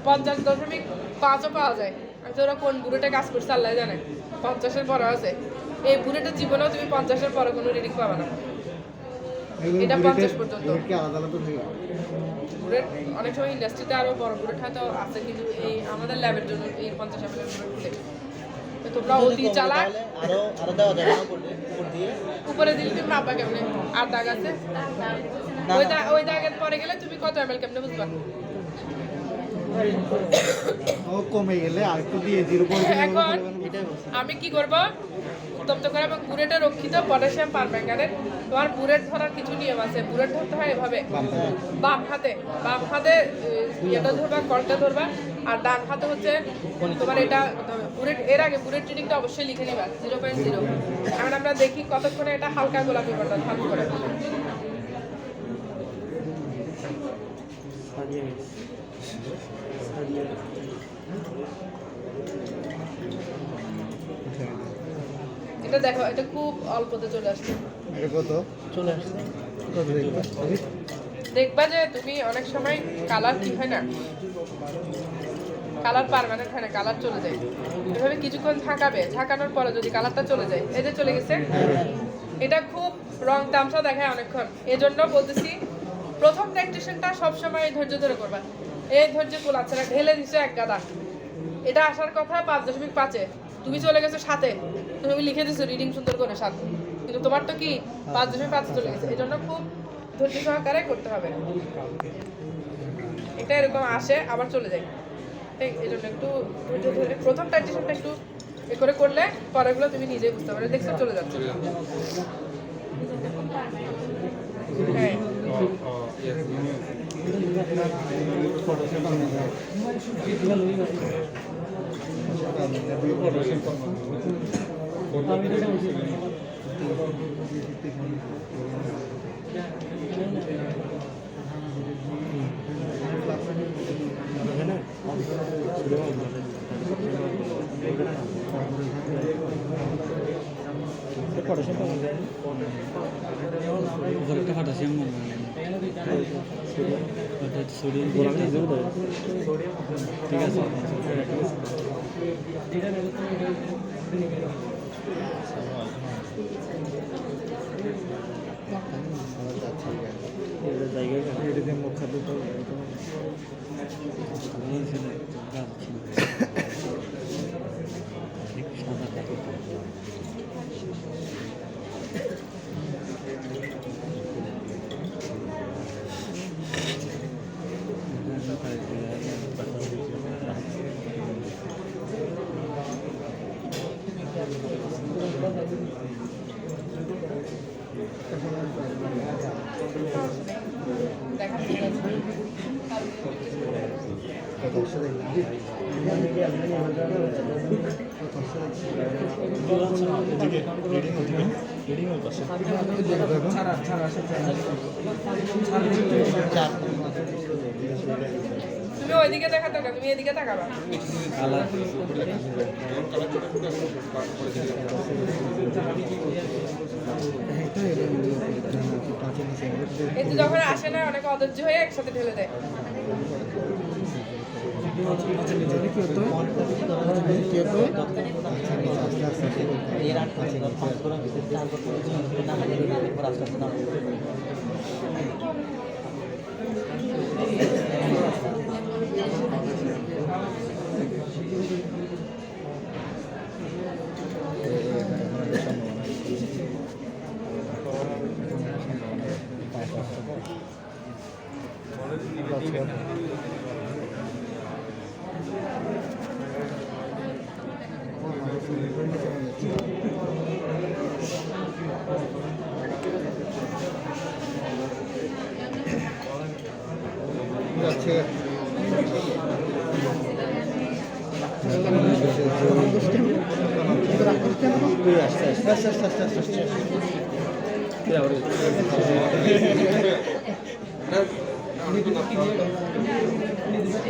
50.5ও পাওয়া যায়। আমি ওরা কোন বুলেটে কাজ করছে আল্লাহ জানে 50-এর পরে আছে। এই বুলেটের জীবনেও তুমি 50-এর পরে কোনো রিডিং পাবে না। এটা 50 পর্যন্ত বুলেট অনেক সময় ইন্ডাস্ট্রিতে আরো বড় বুলেট হয়তো আছে কিন্তু এই আমাদের ল্যাবের জন্য এই 50 ml বুলেট তো তোমরা অতি চালাক আরো দেওয়া যাবে না উপর দিয়ে উপরে দিলে তুমি মাপবা কেমনে? আর দাগ আছে ওই দাগের পরে গেলে তুমি কত ml কেমনে বুঝবা? ও কমে গেলে আর একটু দিয়ে 0.0 এখন আমি কি করব? উত্তপ্ত করে এবং বুলেটে রক্ষিত পটাশিয়াম পারম্যাঙ্গানেট তোমার বুলেট ধরার কিছু নিয়ম আছে। বুলেট ধরতে হয় এভাবে বাম হাতে এটা ধরবা কলটা ধরবা আর ডান হাতে হচ্ছে তোমার এটা বুলেট এর আগে বুলেট রিডিংটা অবশ্যই লিখে নিবা 0.0। এখন আমরা দেখি কতক্ষণে এটা হালকা গোলাপি বাটন হালকা করে এটা দেখো এটা খুব অল্পতে চলে আসছে। এটা কত চলে আসছে কত দেখবে দেখবা যে তুমি অনেক সময় কালার কি হয় না কালার পার্মানেন্ট হয় না কালার চলে যায়। এভাবে কিছুক্ষণ ঝাঁকানোর পরে যদি কালারটা চলে যায় এই যে চলে গেছে এটা খুব রং তামসা দেখায় অনেকক্ষণ। এজন্য বলতেছি প্রথম প্র্যাকটিসটা সবসময় ধৈর্য ধরে করবা। এই ধৈর্য কোলাচ্ছে না ঢেলে দিছে এক গাদা এটা আসার কথা 5.5-এ তুমি চলে গেছো 7-এ তুমি লিখে দিছো রিডিং সুন্দর করে 7 কিন্তু তোমার তো কি 5.5 চলে গেছে। এই জন্য খুব ধৈর্য সহকারে করতে হবে। এটা এরকম আসে আবার চলে যায় ঠিক এই জন্য একটু ধৈর্য ধরে প্রথম প্র্যাকটিসটা একটু এ করে করলে পরেগুলো তুমি নিজেই বুঝতে পারবে। দেখছো চলে যাচ্ছে হ্যাঁ পটাশিয়াম পাওয়া যায় জলটা পটাশিয়াম মনে হয় ওটা সোডিয়াম ঠিক আছে জায়গায় মুখ খাদ্য তুমি ওইদিকে দেখাতো না, তুমি এদিকে তাকাবা। এই যে যখন আসে না অনেক অধৈর্য হয়ে একসাথে ঢেলে দেয়।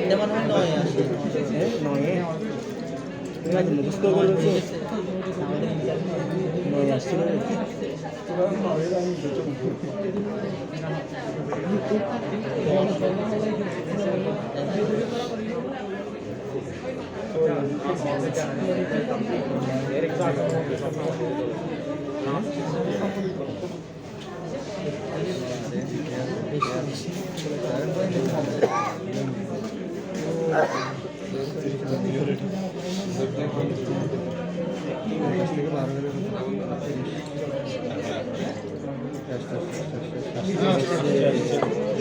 যেমন হয় নয় আসে মুখস্থ করেছে নয় আসছে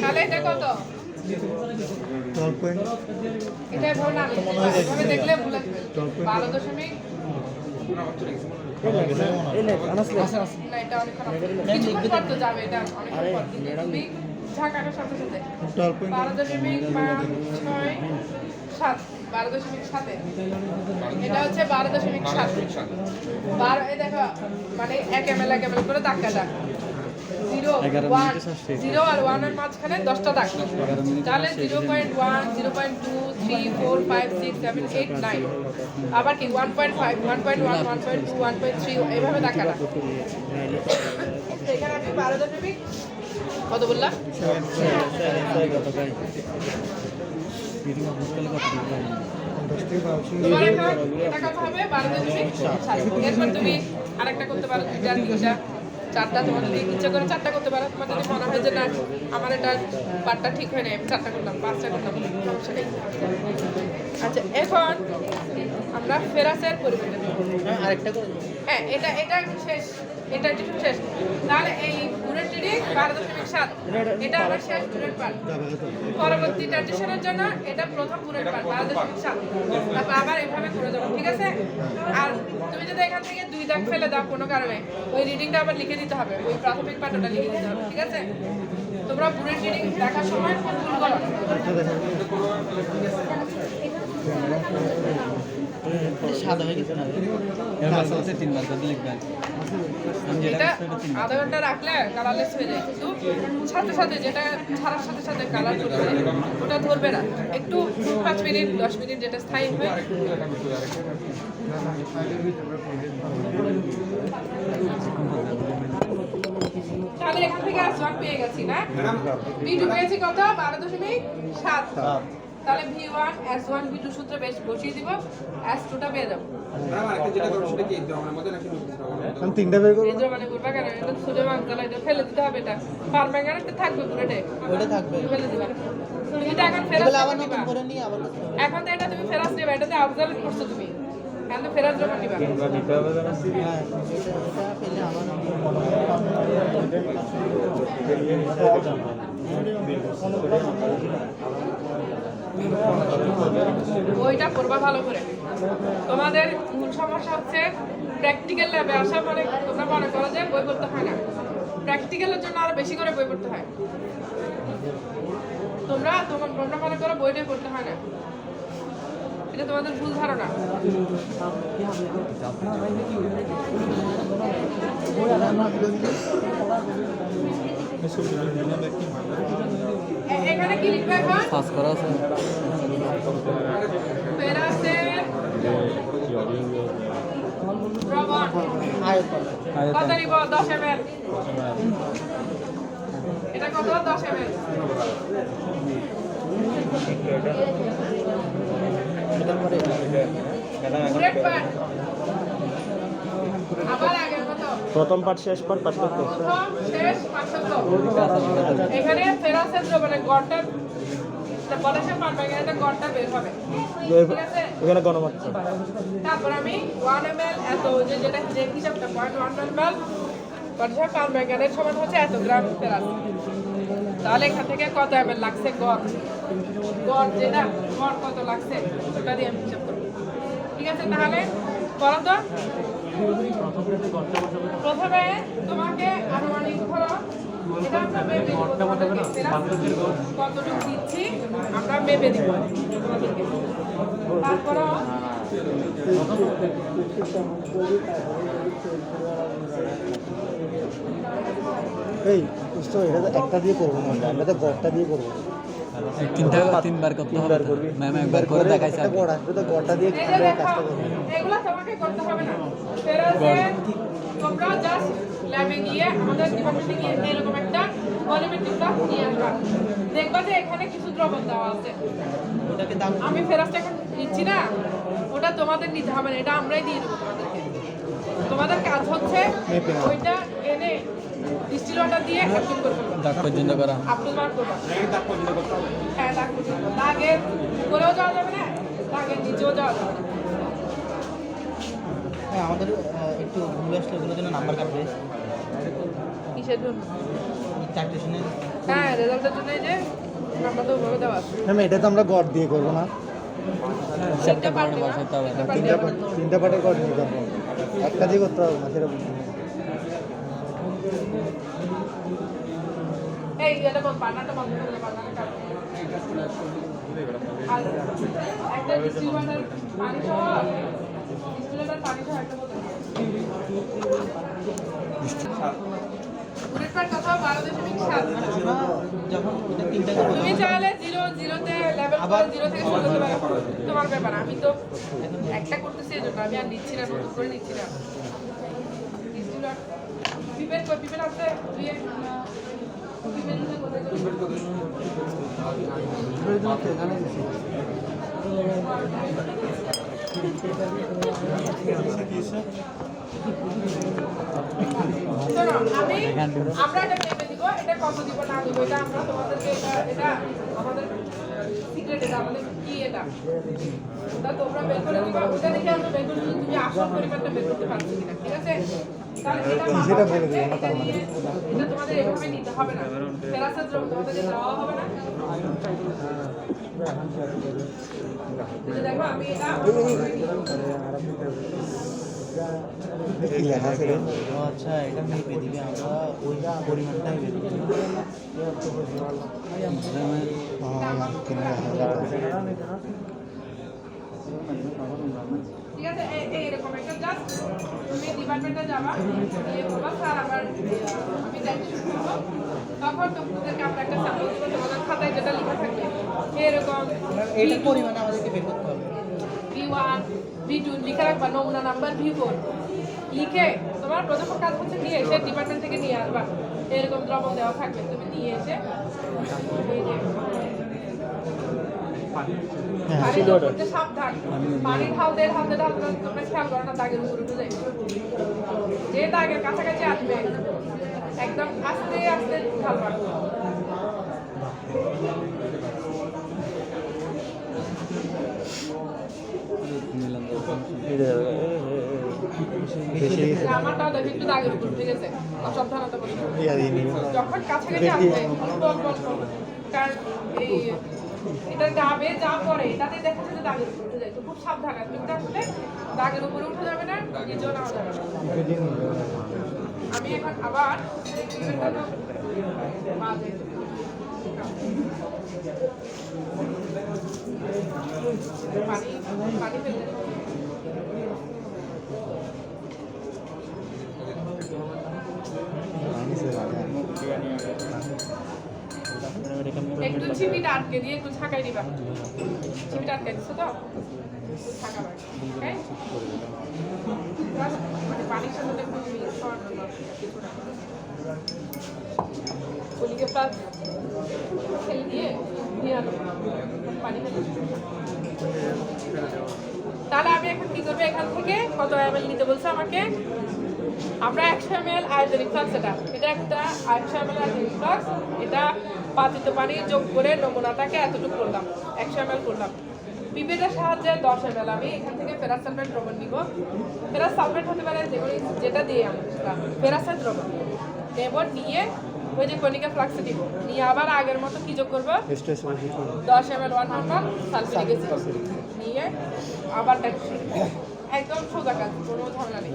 তাহলে এটা কত? এটা ভালো না, এভাবে দেখলে ভুল আসবে। 12 দশমিক না, এটা অনেক খারাপ। কিছুক্ষণ পর তো যাবে, এটা অনেকক্ষণ পর। কিন্তু তুমি ঝাঁকানোর সাথে সাথে 12.567 12.7 এটা হচ্ছে 12.7 এই দেখো মানে 1 ml করে দাগ কাটা 0 1 0 আর 1 এর মাঝখানে 10টা দাগ তাহলে 0.1 0.2 3 4 5 6 7 8 9 আবার কি 1.5 1.1 1.2 1.3 এইভাবে দাগ কাটা এখানে আমি 12 কত বললাম তোমার এখন এটা কত হবে 12.7 এরপর তুমি আরেকটা করতে পারো 2টা 3টা 4টা তোমার যদি ইচ্ছা করে 4টা করতে পারো তোমার যদি মনে হয় যে না আমার এটা পার্টটা ঠিক হয় না আমি 4টা করলাম 5টা করলাম সমস্যা নেই আচ্ছা এখন আমরা ফেরাসের পরিবর্তন আরেকটা করে হ্যাঁ এটা শেষ এটা শেষ তাহলে এই বুলেট রিডিং 12.7 এটা আমার শেষ বুলেট পার্ট পরবর্তী ট্রানজিশনের জন্য এটা প্রথম বুলেট পার্ট 12.7 তারপর আবার এইভাবে করে যাবো ঠিক আছে আর তুমি যদি এখান থেকে 2 দাগ ফেলে দাও কোনো কারণে ওই রিডিংটা আবার লিখে দিতে হবে ওই প্রাথমিক পার্টটা লিখে দিতে হবে ঠিক আছে তোমরা বুলেট রিডিং দেখার সময় ভুল করো এটা সাদা হয়ে গেছে না হচ্ছে 3 বার করে লিখবেন এটা আধা ঘন্টা রাখলে কালারলেস হয়ে যায়, কিন্তু সাথে সাথে যেটা ছাড়ার সাথে সাথে কালার চলে যায় ওটা ধরবে না। একটু 5 মিনিট 10 মিনিট যেটা স্থায়ী হবে। তাহলে এখান থেকে S1 পেয়ে গেছি না, V2 পেয়েছি কত 12.7। তাহলে V1 S1 V2 সূত্রে বেশ বসিয়ে দিব, S2টা পেয়ে যাবো। আমি 3টা বের করব। এই যে মানে করবা কেন, এটা সোডিয়াম অক্সাইড এটা ফেলে দিতে হবে, এটা পারম্যাঙ্গানেটটা থাকবে পুরোটা, ওইটা থাকবে। ফেলে দিবা। তুমি এটা এখন ফেরাস এগুলো আবার নিবা, নতুন করে নিয়ে আবার করতে হবে। এখন তো এটা তুমি ফেরাস নিবা, এটাতে অবজার্ভ করছো তুমি, এখন তো ফেরাস জমা নিবা। কিংবা নিতে হবে না হ্যাঁ এটা পেলে আবার ওইটা করবা ভালো করে। তোমাদের মূল সমস্যা হচ্ছে প্র্যাকটিক্যাল ল্যাবে আসা মানে তোমরা মনে করো যে বই পড়তে হয় না, প্র্যাকটিক্যালের জন্য আরো বেশি করে বই পড়তে হয়। তোমরা মনে করো বইটাই পড়তে হয় না, এটা তোমাদের ভুল ধারণা। এখানে কি লিখবে এখন? পাস করা আছে ফেরাসের প্রবণ আয়তন কত নিব? 10 ml। এটা কত? 10 ml। এটার পরে গ্রেড পার্ট আবার আগের মতো প্রথম পার্ট শেষ পার্ট পাস করতে প্রথম শেষ 500। এখানে ফেরাসের মানে গড়টা পটাশিয়াম পারম্যাঙ্গানেটের গড়টা বের হবে, ঠিক আছে? এখানে গণমাত্রা তারপর আমি 1 ml এত যেটা যে হিসাবটা 0.1 ml পটাশিয়াম পারম্যাঙ্গানেট সমান হচ্ছে এত গ্রাম ফেরাস। তাহলে এখান থেকে কত ml লাগছে গড়, যেটা গড় কত লাগছে ওটা দিয়ে আমি হিসাব করবো, ঠিক আছে? তাহলে করো তো। প্রথমে তোমাকে আনুমানিক ধরো এটা আমরা মেপে দিব, তোমাদেরকে ফেরাস কতটুকু দিচ্ছি আমরা মেপে দিব তোমাদেরকে। তারপর এই বুঝছো এটা তো একটা দিয়ে করবো না, আমরা তো গড়টা দিয়ে করবো। তিনবার করতে হবে। তিনবার করবি। ম্যাম একবার করে দেখাইছে একটা গড় আসবে তো গড়টা দিয়ে এই যে কিভাবে দেখো, কাজটা করবো। এগুলো তোমাকে করতে হবে না। ফেরাসে তোমরা জাস্ট ল্যাবে গিয়ে আমাদের ডিপার্টমেন্টে গিয়ে এরকম একটা ভলিউমেট্রিক গ্রাফ নিয়ে আসবা, দেখবা যে এখানে কিছু দ্রবণ দেওয়া আছে। ওটাকে দাম আমি ফেরাসটা এখন দিচ্ছি না, ওটা তোমাদের নিতে হবে না, এটা আমরাই দিয়ে দেবো তোমাদেরকে। তোমাদের কাজ হচ্ছে মেপে নাও। ওইটা এনে ডিস্টিল ওয়াটার দিয়ে অ্যাবজর্ব করে ফেলবা, দাগ পর্যন্ত করা। আপলোড মার্ক করবা। হ্যাঁ দাগ পর্যন্ত, দাগের উপরেও যাওয়া যাবে না, দাগের নিচেও যাওয়া যাবে না। হ্যাঁ আমাদের একটু ভুল আসলে ওগুলোর জন্য নাম্বার কাটবে কিসের জন্য? ট্যাক্সেশনে হ্যাঁ রেজাল্টের জন্য এই যে নাম্বার তো ওভাবে দেওয়া আছে। ম্যাম এটা তো আমরা গড় দিয়ে করবো না, তিনটা পার্ট দিবা, বসাইতে হবে। তিনটা পার্টের গড় নিয়ে করবো, একটা দিয়ে করতে হবে না সেটা বুঝতে হবে। এই এটা বল বানাটা বন্ধ করে দাও, বানাটা কাটো। আর একটা ডিস্টিলেটার পানি সহ ডিস্টিলেটার পানি সহ একটা বোতল। গ্রেড পার্ট কত? 12.7। আমরা যখন এটা তিনটা করবো তুমি চাইলে 0-0 তে লেভেল করে 0 থেকে শুরু করতে পারো, তোমার ব্যাপার। আমি তো একটা করতেছি এজন্য আমি আর নিচ্ছি না, নতুন করে নিচ্ছি না। ডিস্টিলেটার পিপেল আছে দিয়ে পিপেল দিয়ে কোথায় করে শোনো, আমরা এটা মেপে দিব, এটা কত দিব না দিব এটা আমরা তোমাদেরকে এটা আমাদের সিক্রেট, এটা আমাদের কি এটা ওটা তোমরা বের করে দিবা, ওটা দেখে আমরা বের করে দিই তুমি আসল পরিমাণটা বের করতে পারছো কিনা, ঠিক আছে? তাহলে সেটা বলে দিও না, তার মানে এটা তোমাদের এভাবে নিতে হবে না, ফেরাসের জন্য তোমাদের যেতে দেওয়া হবে না। এই যে দেখো আমি এটা কি লেখা আছে রে? ও আচ্ছা এটা মেপে দিবে আমরা ওই পরিমাণটা মেপে দিবে ঠিক আছে, এইরকম একটা জাস্ট তুমি ডিপার্টমেন্টে যাবা, গিয়ে বলবা স্যার আমার আমি দায়িত্ব করবো, তখন তোমাদেরকে আমরা একটা স্যাম্পল দিব, তোমাদের খাতায় যেটা লেখা থাকবে এরকম এইটার পরিমাণে আমাদেরকে বের করতে হবে। V1 V2 লিখে রাখবা, নমুনা নাম্বার V4 লিখে তোমার প্রথম কাজ হচ্ছে নিয়ে এসে ডিপার্টমেন্ট থেকে নিয়ে আসবা, এরকম দ্রবণ দেওয়া থাকবে, তুমি নিয়ে এসে এই যে পানি যোগ করতে সাবধান, পানি ঢালতে ঢালতে ঢালতে তোমরা খেয়াল করো না দাগের উপর উঠে যায়, যে দাগের কাছাকাছি আসবে একদম আস্তে আস্তে ঢালবা। আমারটাও দেখে একটু দাগের উপর উঠে গেছে, অসাবধানতা বলি যখন কাছাকাছি আসবে বল বল বল, কারণ এই এটা যাবে যা পরে এটাতে দেখা যাচ্ছে যে দাগের উপর উঠে যায়, তো খুব সাবধান, কিন্তু আসলে দাগের উপরে উঠে যাবে না, নিজেও নেওয়া যাবে না। আমি এখন আবার পানি পানি ফেলতে একটু ছিপিটা আটকে দিয়ে একটু ঝাঁকাই দিবা, ছিপিটা আটকে দিচ্ছ তো ঝাঁকাবা, হ্যাঁ মানে পানির সাথে একটু মিক্স করানো কিছুটা কলিকে প্লাস ফেলে দিয়ে নিয়ে আনো পানি ফেলে। তাহলে আমি এখন কি করবো, এখান থেকে কত ml নিতে বলছে আমাকে, আমরা 100 ml আয়োজনিক ফ্লাক্স, এটা একটা 100 ml আয়োজনিক ফ্লাক্স, এটা পাতিত পানি যোগ করে নমুনাটাকে এতটুকু করলাম, 100 ml করলাম। পিপেটের সাহায্যে 10 ml আমি এখান থেকে ফেরাস সালফেট দ্রবণ নিব, ফেরাস সালফেট হতে পারে যেটা দিয়ে আমরা ফেরাসের দ্রবণ নেব, নিয়ে ওই যে কণিকা ফ্লাক্সে দিব, নিয়ে আবার আগের মতো কি যোগ করবো 10 ml 1 নরমাল সালফিউরিক অ্যাসিড নিয়ে আবার একদম সোজা কাজ, কোনো ঝামেলা নেই।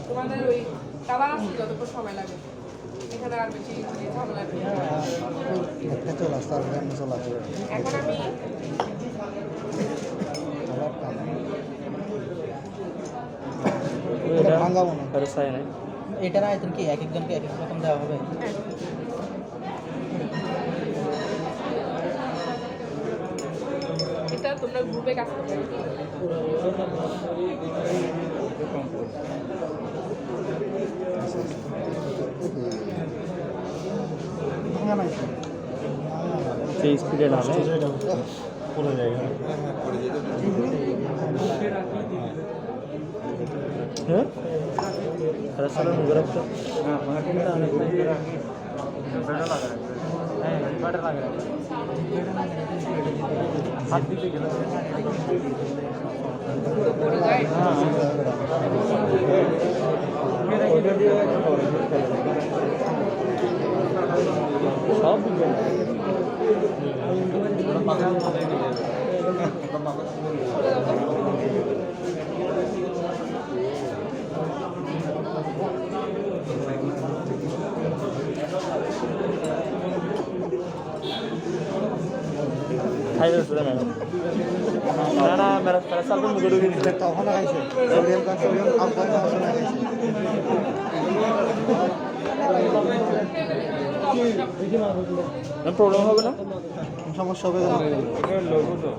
তোমাদের ওই কালার আসতে যতক্ষণ সময় লাগে, এখানে আর বেশি ঝামেলা নেই। এখন আমি এটার আয়তন কি এক একজনকে এক এক রকম দেওয়া হবে? এটা তোমরা গ্রুপে কাজ করবে, সেই স্পিডে নামে পুরো জায়গা হ্যাঁ রাস্তাটা মুখে রাখছো হাত দিতে গেলে পড়ে যায়। সব খাই যাচ্ছে না না মেরা সাল তো মুগড়ু গিয়ে তখন খাইছে সোডিয়াম সোডিয়াম কম কম সময় খাইছে প্রবলেম হবে না, সমস্যা হবে না, লোগো তো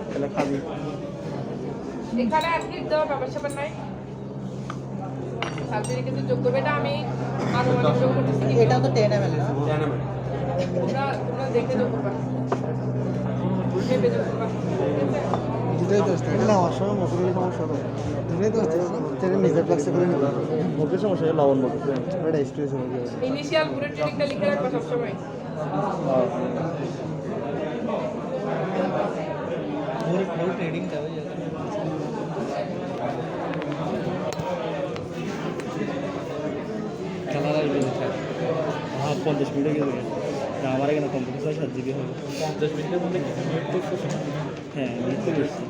তাহলে খাবি এখানে অ্যাডমিট দেওয়ার ব্যাপার নাই, সালফিউরিক অ্যাসিড যোগ করবে, এটা আমি আনুমানিক যোগ করতেছি, এটা তো 10 ml না, তোমরা দেখে যোগ করবা, ভেবে যোগ করবা, এটাই তো স্টাইল না আসলে মোটরের সমস্যা হবে এটাই তো স্টাইল নিজে ফ্লেক্সি করে নিবা মোটরের সমস্যা লবণ মোটর এটা স্ট্রেস হয়ে যায় ইনিশিয়াল বুলেট ট্রেনিংটা লিখে রাখবা সবসময়। ফুল ট্রেডিং যাবে কালার আসবে হ্যাঁ 50 মিনিটে গেছে না আমার এখানে কম্পিউটার 7 GB হবে 50 মিনিটের মধ্যে হ্যাঁ মিনিট তো বেশি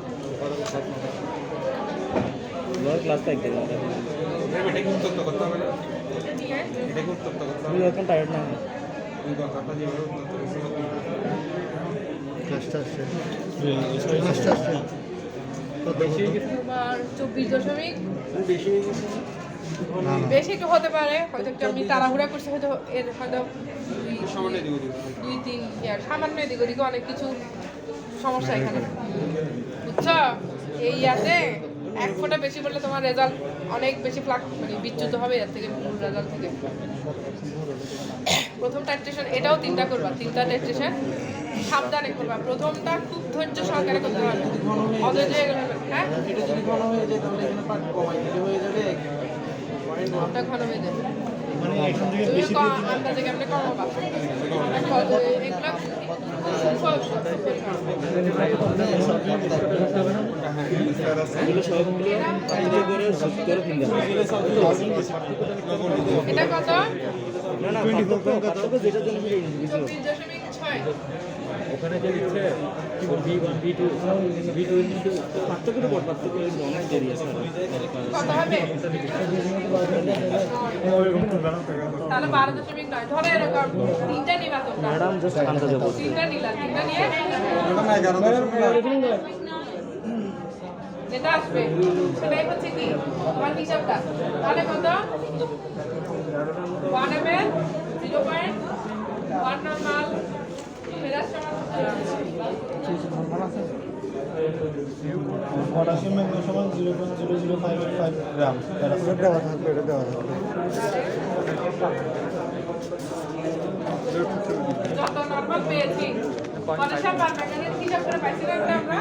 ক্লাস থাকতে তুমি এখন টায়ার্ড না ক্লাসটা আসছে ক্লাসটা আসছে তোমার 24 না না বেশি একটু হতে পারে, হয়তো একটু আমি তাড়াহুড়া করছি, হয়তো এর হয়তো 2-3 ইয়ার সামান্য এদিক ওদিকে অনেক কিছু সমস্যা এখানে, বুঝছো? এই ইয়াতে 1 ফোঁটা বেশি বললে তোমার রেজাল্ট অনেক বেশি মানে বিচ্যুত হবে এর থেকে, মূল রেজাল্ট থেকে। প্রথম টাইট্রেশন এটাও 3টা করবা, 3টা টাইট্রেশন সাবধানে করবা। প্রথমটা খুব ধৈর্য সহকারে করতে হবে, অধৈর্য হয়ে গেলে হ্যাঁ ওটা ঘন হয়ে যাবে। মানে এখান থেকে তুমি বেশি আন্দাজে কেমনে কমাবা এগুলো সবগুলো ইয়ে করে সুপ করে ফিঙ্গার এটা কত? না না পার্থক্য যেটার জন্য ফিরে কিছু 24.6 ওখানে যে দিচ্ছে B1 B2 পার্থক্য তো বড় পার্থক্য অনেক দেরি আছে কত হবে? তাহলে 12.9। ধরো এরকম 3টা নিবা তোমরা, ম্যাডাম জাস্ট আন্দাজে বলছি 3টা নিলা, 3টা নিয়ে যেটা আসবে সেটাই হচ্ছে কি তোমার হিসাবটা। তাহলে কত? 1 ml 0.1 normal ferrous potassium magnesium 0.0055 গ্রাম এটা দেওয়া থাকবে এটা দেওয়া থাকবে যত নরমাল পেয়েছি পটাশিয়াম পারম্যাঙ্গানেট হিসাব করে পাইছি না আমরা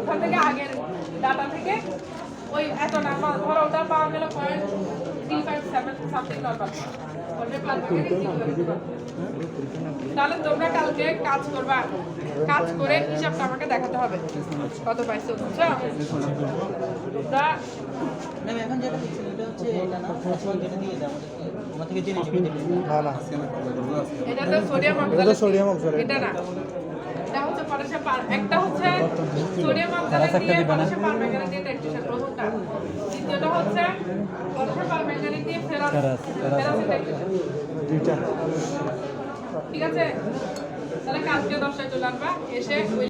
ওখান থেকে আগের ডাটা থেকে ওই এত নরমাল ধরো ওটা পাওয়া গেল 0.357 সামথিং নরমাল ওটা পারম্যাঙ্গানেট। তাহলে তোমরা কালকে কাজ করবা, কাজ করে হিসাবটা আমাকে দেখাতে হবে কত পাইছো, বুঝছো? তোমরা ম্যাম এখন যেটা দিচ্ছেন এটা হচ্ছে এটা না যেটা দিয়ে দাও আমাদের থেকে জেনে নেবেন না না এটা তো সোডিয়াম এটা সোডিয়াম অক্সাইড এটা না, এটা হচ্ছে পটাশিয়াম একটা হচ্ছে সোডিয়াম অক্সাইড দিয়ে পটাশিয়াম পারম্যাঙ্গানেট দিয়ে টাইট্রেশন প্রথমটা, দ্বিতীয়টা হচ্ছে পটাশিয়াম পারম্যাঙ্গানেট দিয়ে ফেরাস টাইট্রেশন। দুইটা ঠিক আছে, তাহলে কালকে 10টায় চলে আসবা, এসে